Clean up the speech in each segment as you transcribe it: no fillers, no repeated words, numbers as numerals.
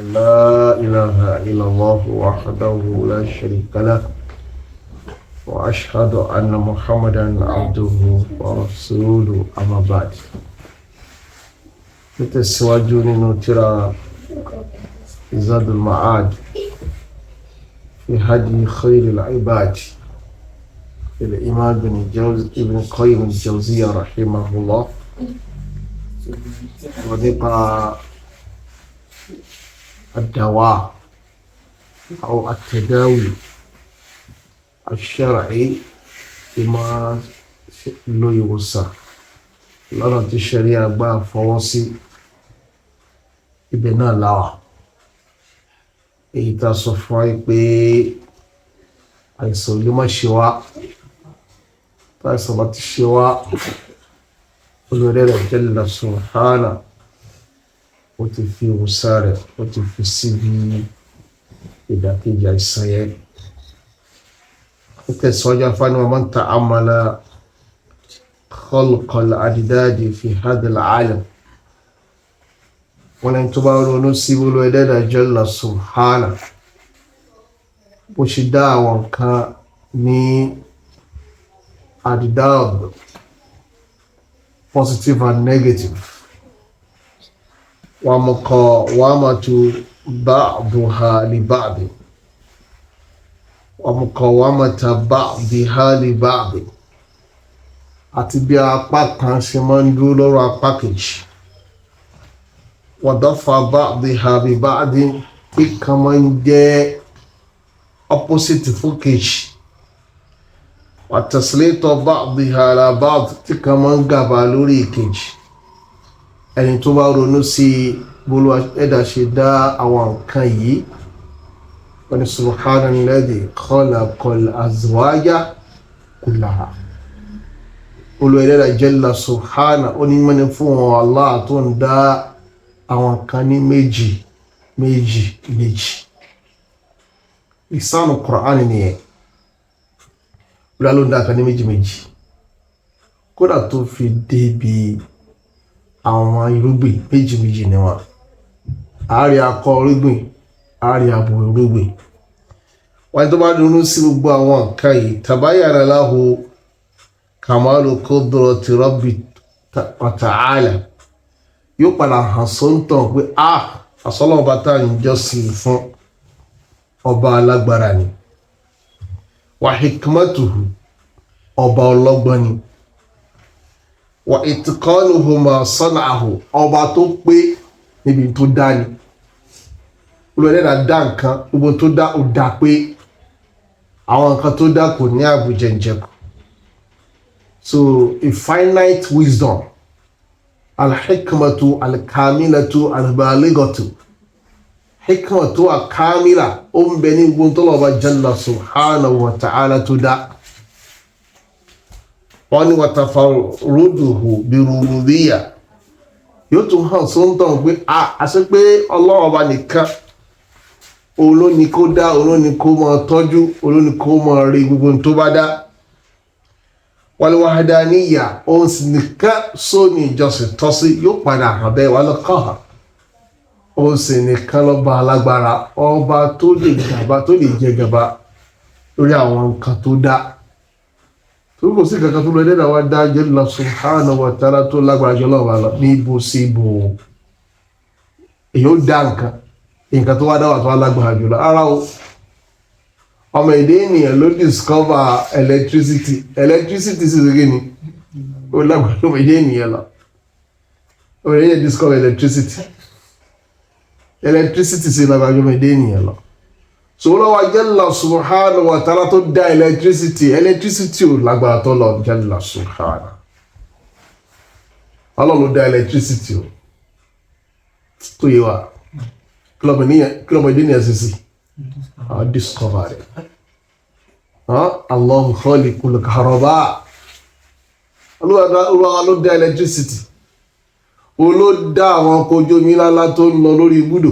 لا إله إلا الله وحده لا شريك له وأشهد أن محمدا عبده ورسوله أما بعد. نتسواجه نترى زاد المعاد في هدي خير العباد الإمام ابن قيم الجوزية رحمه الله. ونقرأ الدواء أو التداوي الشرعي بما لو يوصى لنا الشريعة با فوصي ابن الله èyí tá a sọ fún wa pé àìsàn ló má ṣe wá táìsàn bá ti ṣe wá olórí rẹ̀ jalla subhana ó ti fi òwúsá rẹ̀ ó ti fi síbi ìdàkejì àìsàn yẹn. ó tẹ̀síwájú afáàní wa man ta'ammala khalqal adidadi fi hadhal alam. wọ́n lẹ́yìn tó bá ronú sí olórí rẹ̀ jalla subhana bó ṣe dá àwọn nǹkan ní adidad, positive and negative. ومقاومة بعضها لبعض ومقاومة بعضها لبعض àti bí apá kan ṣe máa ń dúró lọ́rọ̀ apá kejì. ودفع بعضها ببعض tí kan máa ń jẹ́ opposite fún kejì. وتسليط بعضها على بعض tí kan máa ń gàba lórí ìkejì. ẹni tó bá ronú sí bólú ẹ̀dá ṣe dá àwọn nǹkan yìí wọ́n ní subhanalladhi khalaqal azwaja kullaha. olùwẹ̀dẹ́dà jalla subhana ó ní mọ́ni fún wọn Allah tó ń dá àwọn nǹkan ní méjì méjì méjì. ìsánù Kùránì nìyẹn ló ń dá nǹkan ní méjì méjì kódà tó fi débi àwọn irúgbìn méjì méjì ni wọn. àárí akọ irúgbìn àárí abo irúgbìn. wọ́n tó bá dúró sí gbogbo àwọn nǹkan yìí tabayyana lahu kamalu qudrati rabbi ta'ala yóò padà hàn sóńtàn pé àsọlọ́wọ́ bá tá à ń jọ́sìn fún ọba alágbára ni. wa hikmatuhu ọba ọlọ́gbọ́n ni. wa itqanuhu ma sana'ahu ọba tó pé níbi tó dá ni. olùwẹ̀dẹ́dà dá nǹkan gbogbo tó dá ó dá pé àwọn nǹkan tó dá kò ní àbùjẹ̀ǹjẹ̀kù. so a finite wisdom al-hikmatu al-kamilatu al-baligatu hikmatu al-kamila ó ń bẹ ní gbogbo tó lọ́ba jalla subhanahu wa ta'ala tó dá. wọ́n ní watafarruduhu birububiyya yóò tún hàn sóńtàn pé àṣẹ pé Ọlọ́run ọba nìkan olóni kó dá olóni kó máa tọ́jú olóni kó máa rí gbogbo tó bá dá. wal wahdaniyya òun sì nìkan sóní ìjọsìn tọ́sí yóò padà hàn bẹ́ẹ̀ wal qahar òun sì nìkan lọ́ba alágbára ọba tó lè gàba tó lè jẹ gàba lórí àwọn nǹkan tó dá. tó kò sí kankan tó lọ dẹ́dà wá dá jalla subhanahu wa ta'ala tó lágbára jọ lọ́wọ́ lọ ní ibo sí ibo. èyí ó dá nǹkan tó wá dá wà tó wá lágbára jùlọ ara o. ọmọ èdè ènìyàn ló discover electricity sì rí ni ó lágbára ọmọ èdè ènìyàn lọ. ọmọ èdè ènìyàn discover electricity sì lágbára ọmọ èdè ènìyàn lọ. so lọ́wọ́ jalla subhanahu wa ta'ala tó dá electricity ò lágbára tó lọ jalla subhanahu. Ọlọ́run ló dá electricity o tó yé wa kílọ̀mù ìdí ni ẹ̀sìn sí discover it. Allahu khaliqul kahraba Olúwa ló dá electricity o ló dá àwọn ọkọ̀ ojú omi ńlá tó ń lọ lórí ibùdó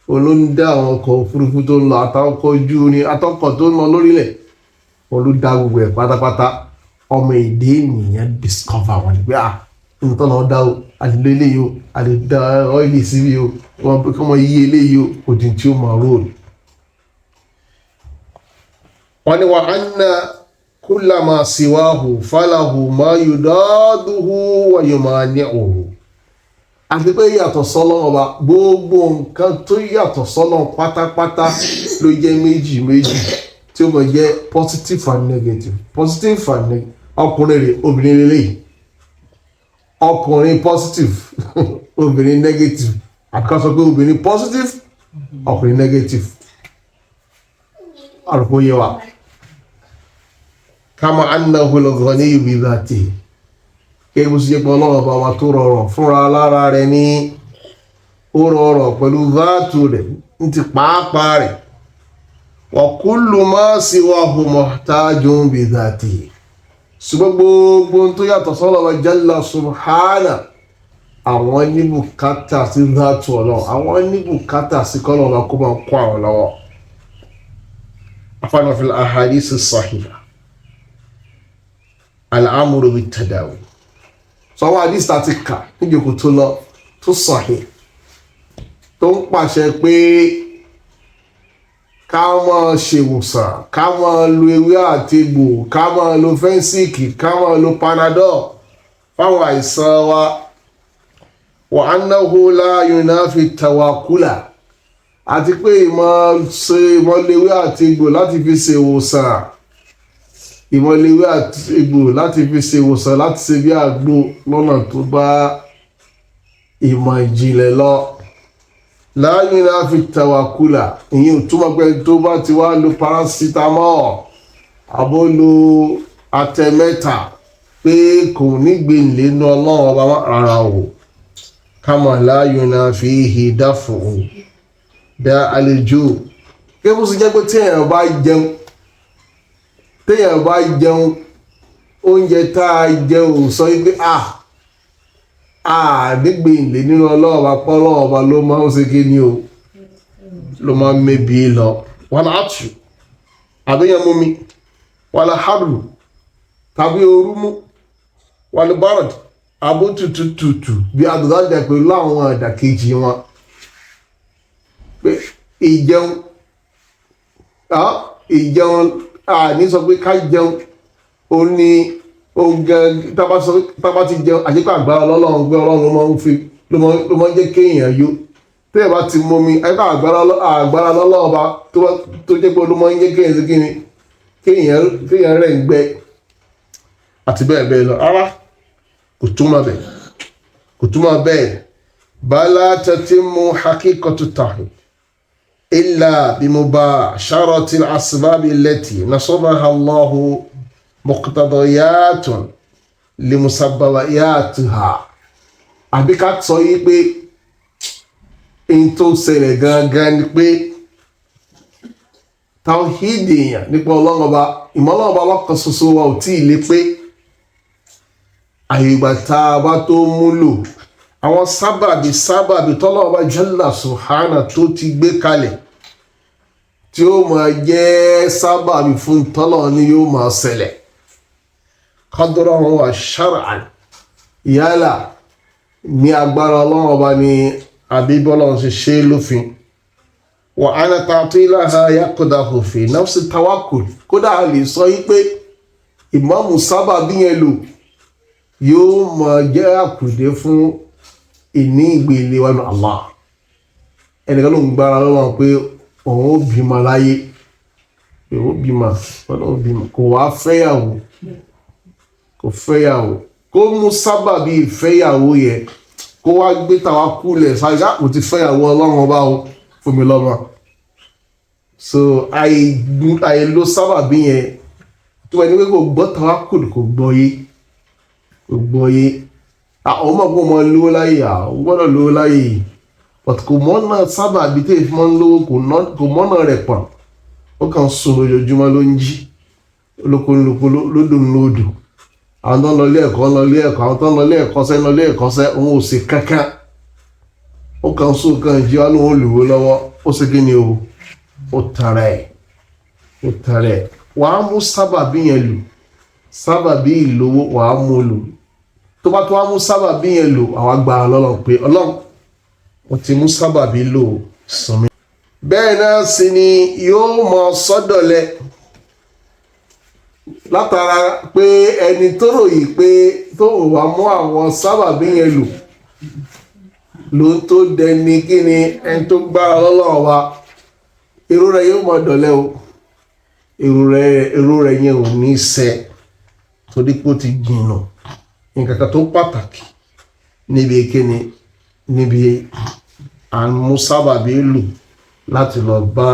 o ló ń dá àwọn ọkọ̀ òfurufú tó ń lọ àtàkọ̀ ojú orin àtọkọ̀ tó ń lọ lórílẹ̀ o ló dá gbogbo ẹ̀ pátápátá. ọmọ èdè ènìyàn discover wọn ni pé nítorí náà dá àlè eléyìí o àlè da ọ́ìlì síbi o wọ́n kọ́ mọ yí eléyìí o òdì tí ó máa róòlù. wọ́n ní wa anna kullama siwahu falahu ma yudaduhu wa yumani'uhu. àti pé yàtọ̀ sọ́lọ́ ọba gbogbo nǹkan tó yàtọ̀ sọ́lọ́ pátápátá ló jẹ́ méjì méjì tí ó mọ̀ jẹ́ positive and negative. positive and negative ọkùnrin rẹ̀ obìnrin lélẹ́yìí ọkùnrin positive obìnrin negative àkàsọ pé obìnrin positive ọkùnrin negative àrùkò yẹ wa kama annahu al-ghaniyyu bi dhatihi kí bó ṣe jẹ́ pé ọlọ́run bá wa tó rọrọ̀ fúnra lára rẹ̀ ní ó rọrọ̀ pẹ̀lú záàtù rẹ̀ ní ti pàápàá rẹ̀ wa kullu ma siwahu muhtajun bi dhatihi ṣùgbọ́n gbogbo tó yàtọ̀ sọ́lọ́ wa jalla subhana àwọn ní bùkátà sí záàtù ọlọ́run àwọn ní bùkátà sí kọ́lọ̀ ọ̀la kó máa kó àwọn lọ́wọ́. afáàná fil ahadith as-sahiha al-amru bit-tadawi sọ́wọ́ hadith àti kà níjòkó tó lọ tó sahih tó ń pàṣẹ pé ká máa ṣèwòsàn ká máa lo ewé àti egbò ká máa lo fẹ́ńsìkì ká máa lo panadol fáwọn àìsàn wa annahu la yunafi tawakkula àti pé ìmọ̀lẹ́wé àti egbò láti fi ṣèwòsàn ìmọ̀lẹ́wé àti egbò láti fi ṣèwòsàn láti ṣe bí àgbo lọ́nà tó bá ìmọ̀ ìjìnlẹ̀ lọ. La yunafi tawakkula ìyẹn ò túmọ̀ pé tó bá ti wá lo paracetamol àbó lo atẹmẹ́ta pé kò ní gbèǹlé ní ọlọ́run ọba rárá o. kama la yunafihi dafu da àlejò kí bó ṣe jẹ́ pé téèyàn bá jẹun oúnjẹ tá a jẹun sọ pé nígbèǹlé nínú ọlọ́ọ̀bá pọ́lọ́ọ̀bá ló máa ń ṣe kí ni o ló máa ń mẹ́bí lọ wàlá àtù àbíyàn mú mi wàlá hàrù tàbí orú mú wàlá bárad àbó tutù bí àdùdájà pẹ̀lú àwọn ìdàkejì wọn pé ìjẹun ní sọ pé ká jẹun ó ní oúnjẹ tábà ti jẹun àjẹpẹ àgbára lọ́lọ́run gbé ọlọ́run ló máa ń jẹ́ kéèyàn yó tẹ́yẹ̀ bá ti mú mi àjẹpẹ àgbára lọ́lọ́run bá tó jẹ́ pé ló máa ń jẹ́ kéèyàn sí kíni kéèyàn rẹ̀ ń gbẹ àti bẹ́ẹ̀ bẹ́ẹ̀ lọ rárá kò túmọ̀ bẹ́ẹ̀ bala tatimmu haqiqatu tawhid illa bimubasharati al-asbab allati nasabaha Allahu muqtadiyatun limusabbayatiha àbí ká sọ yí pé in tó ṣẹlẹ̀ gangan ni pé tawhidi èèyàn nípa ọlọ́run ọba ìmọ̀lọ́run ọba lọ́kan ṣoṣo wa ò tí ì lè pé àyègbà tá a bá tó múlò àwọn sábàbí tọ́lọ́run ọba jalla subhana tó ti gbé kalẹ̀ tí ó máa jẹ́ sábàbí fún tọ́lọ́run ni yóò máa ṣẹlẹ̀ qadran wa shar'an yálà ní agbára ọlọ́run ọba ni àbí bọ́lọ́run ṣe ṣe lófin wa ana ta'tilaha yaqdahu fi nafsi tawakkul kódà a lè sọ yí pé ìmáàmù sábàbí yẹn lò yóò máa jẹ́ àkùdé fún ìní ìgbèlè wa ní Allah ẹnìkan ló ń gbára lọ́wọ́ pé òun ó bímọ láyé kò wá fẹ́yàwó kó mú sábàbí ìfẹ́yàwó yẹn kó wá gbé tawakkul ṣáájá kò ti fẹ́yàwó ọlọ́run ọba o fún mi lọ́mọ so àìló sábàbí yẹn tó wà ní pé kò gbọ́ tawakkul kò gbọ́yé àwọn ọmọ ọgbọ́n mọ lówó láyé àwọn gbọ́dọ̀ lówó láyé but kò mọ́nà sábàbí tí èyí fi mọ́ ń lówó kò mọ́nà rẹ̀ pọ̀ ó kàn sùn lójoojúmọ́ ló ń jí olókolóko lódò lódò àwọn tó ń lọ ilé ẹ̀kọ́ àwọn tó ń lọ ilé ẹ̀kọ́ṣẹ́ òun ò sì kankan ó kàn sùn kan jí wá lóun olùwó lọ́wọ́ ó sì kí ni ó tara ẹ̀ wàá mú sábàbí yẹn lò sábàbí ìlówó wàá mú lò tó bá tó wá mú sábàbí yẹn lò àwọn agbára lọ́lọ́run pé ọlọ́run mo ti mú sábàbí lò sàn mí. bẹ́ẹ̀ náà sì ni yóò mọ sọ́dọ̀lẹ̀ látara pé ẹni tó ròyìn pé tó wà mú àwọn sábàbí yẹn lò ló tó dẹni kí ni ẹni tó gbára lọ́lọ́run wa irú rẹ̀ yóò mọ dọ̀lẹ́ o irú rẹ̀ yẹn ò ní ṣẹ torí pé ó ti gbìnà nǹkan kan tó pàtàkì níbi kíni níbi àmúsábàbí lò láti lọ bá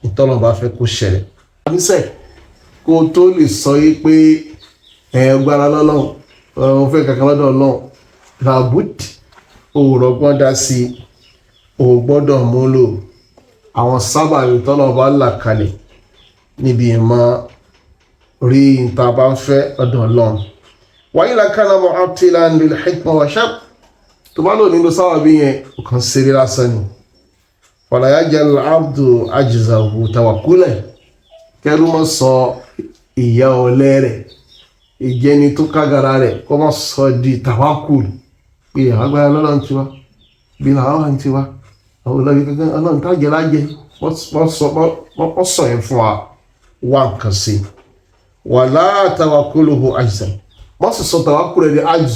ìtọ́nà bá fẹ́ kó ṣẹlẹ̀. níṣẹ́ kó tó lè sọ yí pé gbára lọ́lọ́run ọ̀hún fẹ́ kankan lọ́dọ̀ ọlọ́run làbúdì òòrọ̀gbọ́n dá sí ò gbọ́dọ̀ múlò àwọn sábàbí tọ́nà bá là kalẹ̀ níbi ìmọ̀ rí ìta bá ń fẹ́ lọ́dọ̀ ọlọ́run. wáyé làkànnà mọ́ abtilan lil hikma wa shab tó bá lò nínú sábàbí yẹn kàn ṣeré lásán ni. wala yajal abdu ajzahu tawakkulan kẹrù mọ́ sọ ìyá ọlẹ́ rẹ̀ ìjẹni tó kágara rẹ̀ kọ́ mọ́ sọ di tawakkul pé àgbáyé ọlọ́run ti wá bí làwọn ti wá àwọn olórí kankan ọlọ́run tájẹ lájẹ wọ́n sọ yẹn fún wa wá nǹkan sí wala tawakkuluhu ajza wọ́n sì sọ tawakkul rẹ̀ di ajz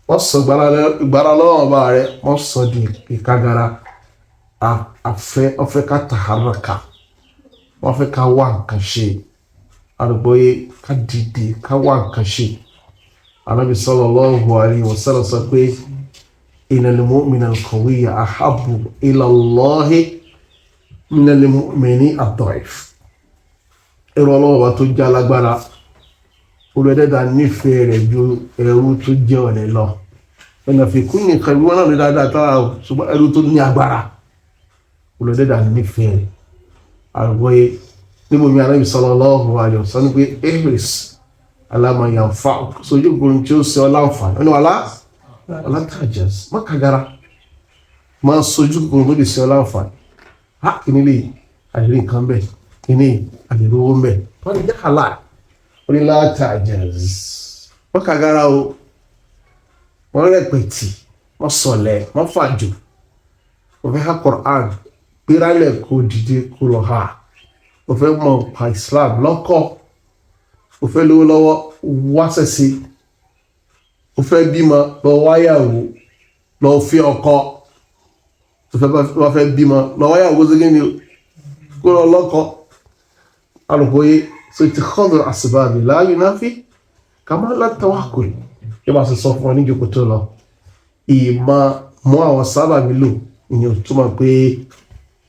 wọ́n sọ ìgbára lọ́wọ́ ọba rẹ̀ wọ́n sọ di ìkágara afẹ́ ká taharaka wọ́n fẹ́ ká wá nǹkan ṣe àrùbọ́yé ká dìde ká wá nǹkan ṣe. Ànábì sallallahu alayhi wa sallam sọ pé innal mu'mina al-qawiyya ahabbu ila Allahi minal mu'mini ad-da'if. ẹrú ọlọ́wọ́ bá tó já lágbára olùdẹ́dà nífẹ̀ẹ́ rẹ̀ ju ẹrú tó jẹ́ ọ̀lẹ lọ. ẹnà fi kún ní kan wọn náà ní dáadáa tára ṣùgbọ́n ẹrú tó ní agbára olùdẹ́dà nífẹ̀ẹ́ rẹ̀ àrùbọ́yé níbo mi Ànábì sallallahu alayhi wa sallam pé ehris alama yanfa sojú gbòòrùn tí ó ṣe ọ láǹfààní ẹni wàlá alátajẹs má kagara má sojú gbòòrùn tó lè ṣe ọ láǹfààní ha kìíní lè àìrí nǹkan bẹ́ẹ̀ kìíní àìrí owó bẹ́ẹ̀ wọ́n lè jẹ́ àlá orí látajẹs má kagara o wọ́n rẹpẹtì wọ́n sọ̀lẹ̀ wọ́n fàjò wọ́n fẹ́ ha Qur'an gbéralẹ̀ kó dìde kó lọ ha wọ́n fẹ́ mọ̀ pa Islam lọ́kọ̀ ó fẹ́ lówó lọ́wọ́ wá sẹ̀sẹ̀ ó fẹ́ bímọ lọ wáyàwó lọ fi ọkọ tó fẹ́ bímọ lọ wáyàwó sí kíni kó lọ lọ́kọ alùpùpù so ittikhadhu al-asbab la yunafi kamal at-tawakkul yóò bá sọ fún ọ ní ìjókòó tó lọ ìmọ̀ mú àwọn sábàbí lò ìyẹn ò túmọ̀ pé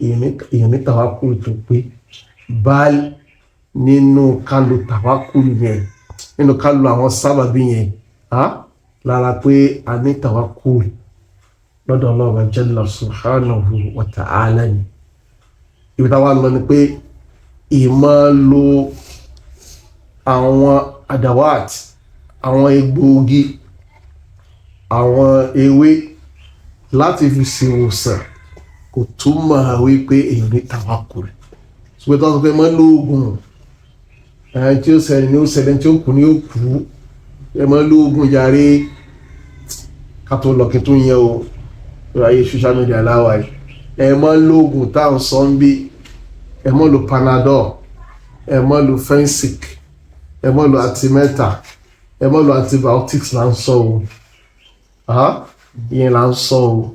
èèyàn ní tawakkul tó pé báyìí nínú kálu tàwákùlù yẹn nínú kálu àwọn sábàbí yẹn lára pé a ní tàwákùlù lọ́dọ̀ Ọlọ́run jalla subhanahu wa ta'ala ni. ibi táwa lọ ni pé ìmọ̀ lo àwọn adawat àwọn egbòogi àwọn ewé láti fi ṣèwòsàn kò túmọ̀ wípé èèyàn ní tàwákùlù ṣùgbọ́n tó ń sọ pé mọ́ lóògùn tí ó ṣẹlẹ̀ ní ó ṣẹlẹ̀ tí ó kù ní ó kù ẹ mọ́ lóògùn jàre ká tó lọ kí tó yẹ o ayé social media láwàá yìí ẹ mọ́ lóògùn tá à ń sọ ń bí ẹ mọ́ lo Panadol ẹ mọ́ lo Fensic ẹ mọ́ lo Artimata ẹ mọ́ lo antibiotics là ń sọ o ìyẹn là ń sọ o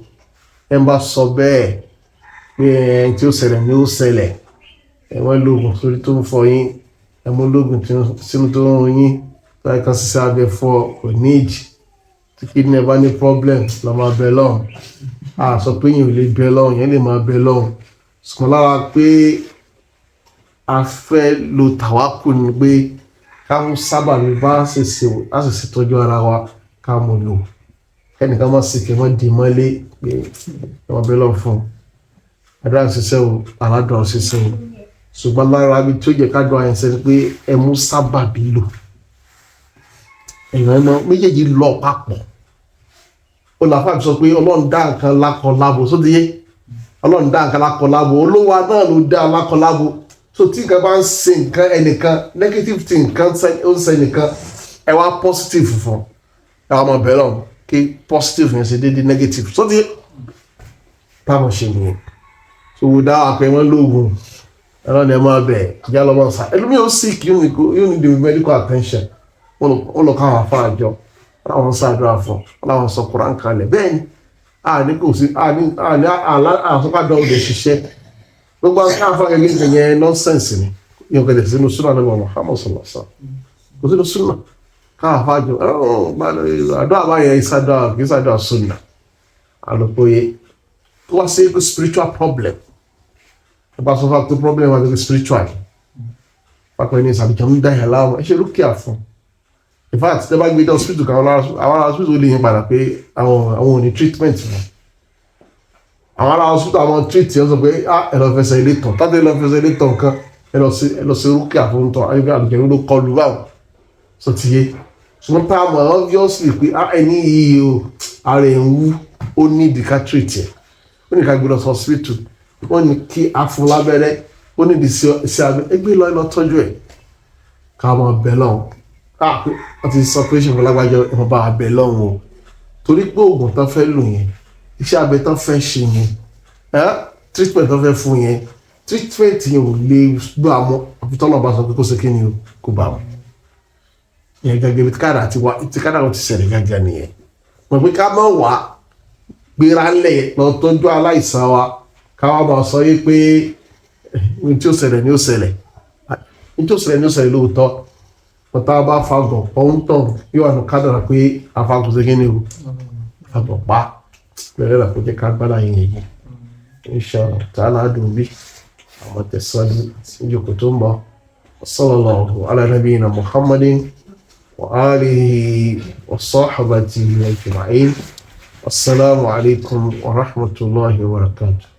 ẹ ń bá sọ bẹ́ẹ̀ pé tí ó ṣẹlẹ̀ ní ó ṣẹlẹ̀ ẹ mọ́ lóògùn sórí tó ń fọ yín ẹ mọ́ lóògùn sínú tó ń rún yín láì kan ṣiṣẹ́ abẹ fọ oníjì tí kidney bá ní problem lọ máa bẹ lọ́hùn a sọ pé yìí ò lè bẹ lọ́hùn yẹn lè máa bẹ lọ́hùn ṣùgbọ́n lára pé a fẹ́ lo tàwákù ni pé ká mú sábà mi bá ṣe ṣètọ́jú ara wa ká mú lò ẹnìkan má sì kí wọ́n di mọ́lé pé wọ́n bẹ lọ́hùn fún àdúrà ṣiṣẹ́ o aládùn ṣiṣẹ́ o ṣùgbọ́n lára bí tó jẹ́ ká dùn àyẹ̀sẹ̀ ni pé ẹ mú sábà bí lò èèyàn ẹ̀mọ́ méjèèjì lọ papọ̀ olùfàbí sọ pé ọlọ́run dá nǹkan lákọ lábo sóde yé ọlọ́run dá nǹkan lákọ lábo olówó náà ló dá lákọ lábo so tí nǹkan bá ń ṣe nǹkan ẹnìkan negative tí nǹkan ó ń ṣe nìkan ẹ wá positive fún àwọn ọmọ bẹ̀rẹ̀ ọ̀hún kí positive yẹn ṣe déédéé negative sọ́tí táwọn ṣe nìyẹn ṣòwò dá àpẹ wọn lóògùn ẹ̀rọ ni ẹ máa bẹ̀ ìjà lọ́mọ sá ẹlòmíì ó sick yóò ní the medical attention wọ́n lọ káwọn afọ àjọ láwọn ṣàdúrà fún láwọn sọ Kùránì kalẹ̀ bẹ́ẹ̀ ni àní kò sí àní àsọkàdọ̀ òde ṣiṣẹ́ gbogbo àwọn káwọn afọ gẹ́gẹ́ yẹn nọ́nsẹ̀nsì ni yóò kẹ́lẹ̀ sínú súnà nígbà Muhammad sallallahu alaihi wasallam kò sínú súnà káwọn afọ àjọ àdúrà báyẹn ìsàdúrà kì í sàdúrà súnà àlùkòye tó wá sí spiritual problem nípa sọ fún àti problem wà ní spiritual pápẹ́ ní ìsàbíjọ ń dá ìyàlá wọn ẹ ṣe rúkìá fún in fact tẹ́ bá gbé dé hospital kan àwọn ará hospital lè yẹn padà pé àwọn ò ní treatment wọn àwọn ará hospital àwọn treat yẹn sọ pé ẹ lọ fẹsẹ̀ ilé tán tàbí ẹ lọ fẹsẹ̀ ilé tán kan ẹ lọ sí rúkìá fún tán ayé bí àlùjẹ ló kọlu báwọn sọ ti yé ṣùgbọ́n tá a mọ̀ obviously pé ẹni yìí o ara ẹ̀ ń wú ó ní ìdíkà treat yẹn ó ní ká gbé lọ sí hospital wọ́n ní kí afun lábẹ́rẹ́ ó ní ìdí sí abẹ́ ẹgbẹ́ lọ lọ tọ́jú ẹ̀ ká máa bẹ̀ lọ́hùn wọ́n ti sọ pé ṣèwọ́n lágbájọ ẹ̀ máa bá wa bẹ̀ lọ́hùn o torí pé oògùn tán fẹ́ lò yẹn iṣẹ́ abẹ tán fẹ́ ṣe yẹn treatment tán fẹ́ fún yẹn treatment yẹn ò lè gbọ́ àmọ́ àfitọ́nà bá sọ pé kó ṣe kí ni o kò bá wọn yẹn gẹ́gẹ́ bí tíkádà wọn ti ṣẹlẹ̀ gẹ́gẹ́ nìyẹn mọ̀ pé ká má wà gbéra lẹ̀ lọ tọ́jú aláìsàn wa káwá máa sọ yí pé ní tí ó ṣẹlẹ̀ ní ó ṣẹlẹ̀ ní tí ó ṣẹlẹ̀ ní ó ṣẹlẹ̀ lóòótọ́ ọ̀tá bá fagọ̀ pọ́ńtọ̀ yóò wà ní kádàrà pé afagọ̀ ṣe kíni o fagọ̀ pa lẹ́rẹ́ rà kó jẹ́ ká gbádà yín yẹn inshallah ta'ala dùn bí àwọn tẹ̀síwájú ìjókòó tó ń bọ̀ sallallahu ala nabiyyina Muhammadin wa alihi wa sahbihi ajma'in. Assalamu alaikum wa rahmatullahi wa barakatuh.